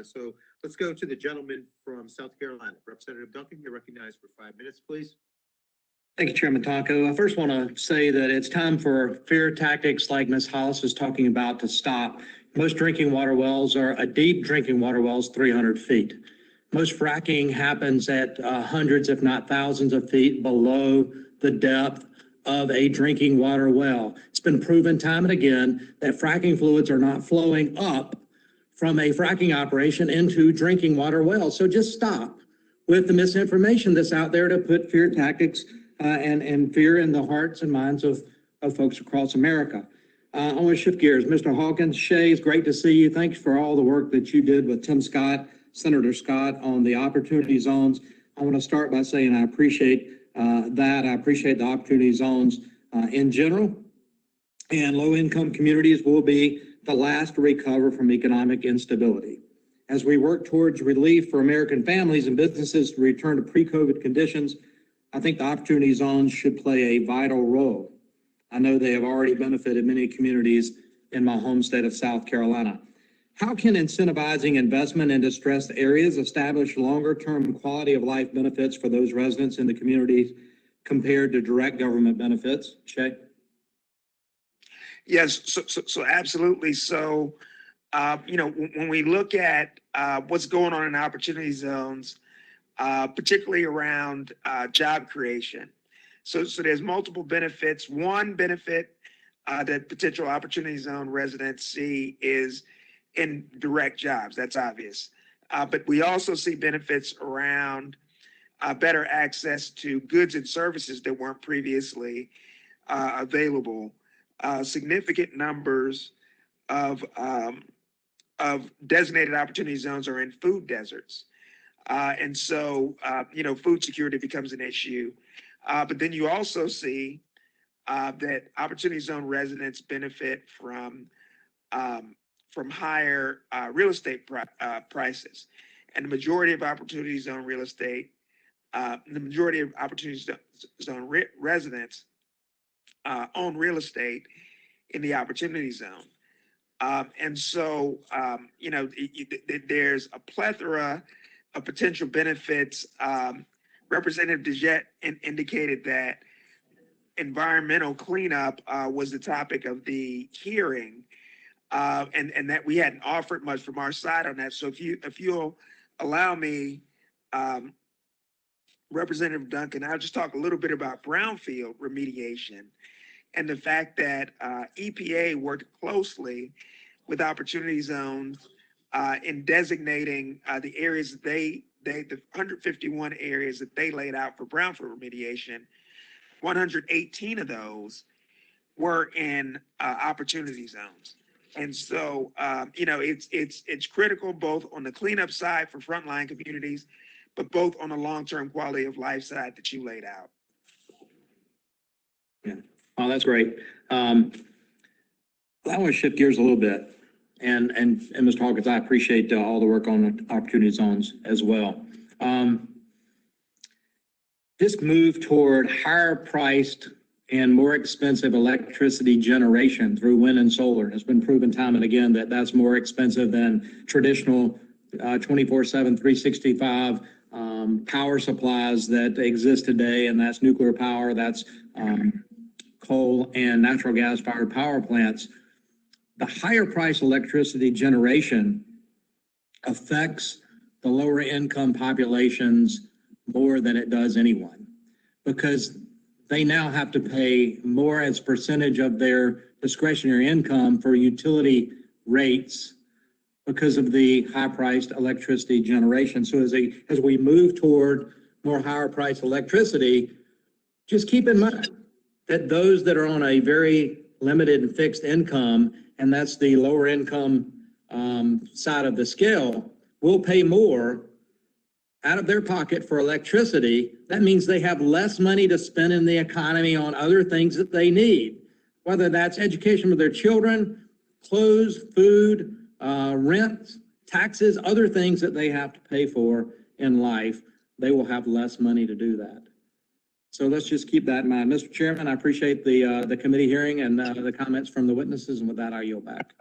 So let's go to the gentleman from South Carolina. Representative Duncan, you're recognized for 5 minutes, please. Thank you, Chairman Tonko. I first want to say that it's time for fear tactics like Ms. Hollis is talking about to stop. Most drinking water wells are a deep drinking water wells, 300 feet. Most fracking happens at hundreds, if not thousands of feet below the depth of a drinking water well. It's been proven time and again that fracking fluids are not flowing up from a fracking operation into drinking water wells. So just stop with the misinformation that's out there to put fear tactics and fear in the hearts and minds of folks across America. I want to shift gears. Mr. Hawkins, Shay, it's great to see you. Thanks for all the work that you did with Tim Scott, Senator Scott, on the opportunity zones. I want to start by saying I appreciate that. I appreciate the opportunity zones in general. And low-income communities will be the last to recover from economic instability. As we work towards relief for American families and businesses to return to pre-COVID conditions, I think the opportunity zones should play a vital role. I know they have already benefited many communities in my home state of South Carolina. How can incentivizing investment in distressed areas establish longer-term quality of life benefits for those residents in the communities compared to direct government benefits? Shay? Yes, so absolutely. So, when we look at what's going on in opportunity zones, particularly around job creation. So there's multiple benefits. One benefit that potential opportunity zone residents see is in direct jobs. That's obvious. But we also see benefits around better access to goods and services that weren't previously available. Significant numbers of designated opportunity zones are in food deserts. And so, food security becomes an issue. But then you also see that opportunity zone residents benefit from higher real estate prices. And the majority of opportunity zone real estate, the majority of opportunity zone residents own real estate in the opportunity zone. And so, there's a plethora of potential benefits. Representative DeJette indicated that environmental cleanup was the topic of the hearing, and that we hadn't offered much from our side on that. So if you'll allow me, Representative Duncan, I'll just talk a little bit about brownfield remediation and the fact that EPA worked closely with opportunity zones in designating the areas that the 151 areas that they laid out for brownfield remediation. 118 of those were in opportunity zones. And so, it's critical both on the cleanup side for frontline communities, but both on the long-term quality of life side that you laid out. Yeah, oh, that's great. I want to shift gears a little bit. And Mr. Hawkins, I appreciate all the work on opportunity zones as well. This move toward higher priced and more expensive electricity generation through wind and solar has been proven time and again that that's more expensive than traditional 24/7, 365 power supplies that exist today, and that's nuclear power, that's coal and natural gas fired power plants. The higher price electricity generation affects the lower income populations more than it does anyone, because they now have to pay more as percentage of their discretionary income for utility rates because of the high priced electricity generation. So as we move toward more higher priced electricity, just keep in mind that those that are on a very limited and fixed income, and that's the lower income side of the scale, will pay more out of their pocket for electricity. That means they have less money to spend in the economy on other things that they need, whether that's education for their children, clothes, food, rent, taxes, other things that they have to pay for in life. They will have less money to do that. So let's just keep that in mind. Mr. Chairman, I appreciate the committee hearing and the comments from the witnesses, and with that, I yield back.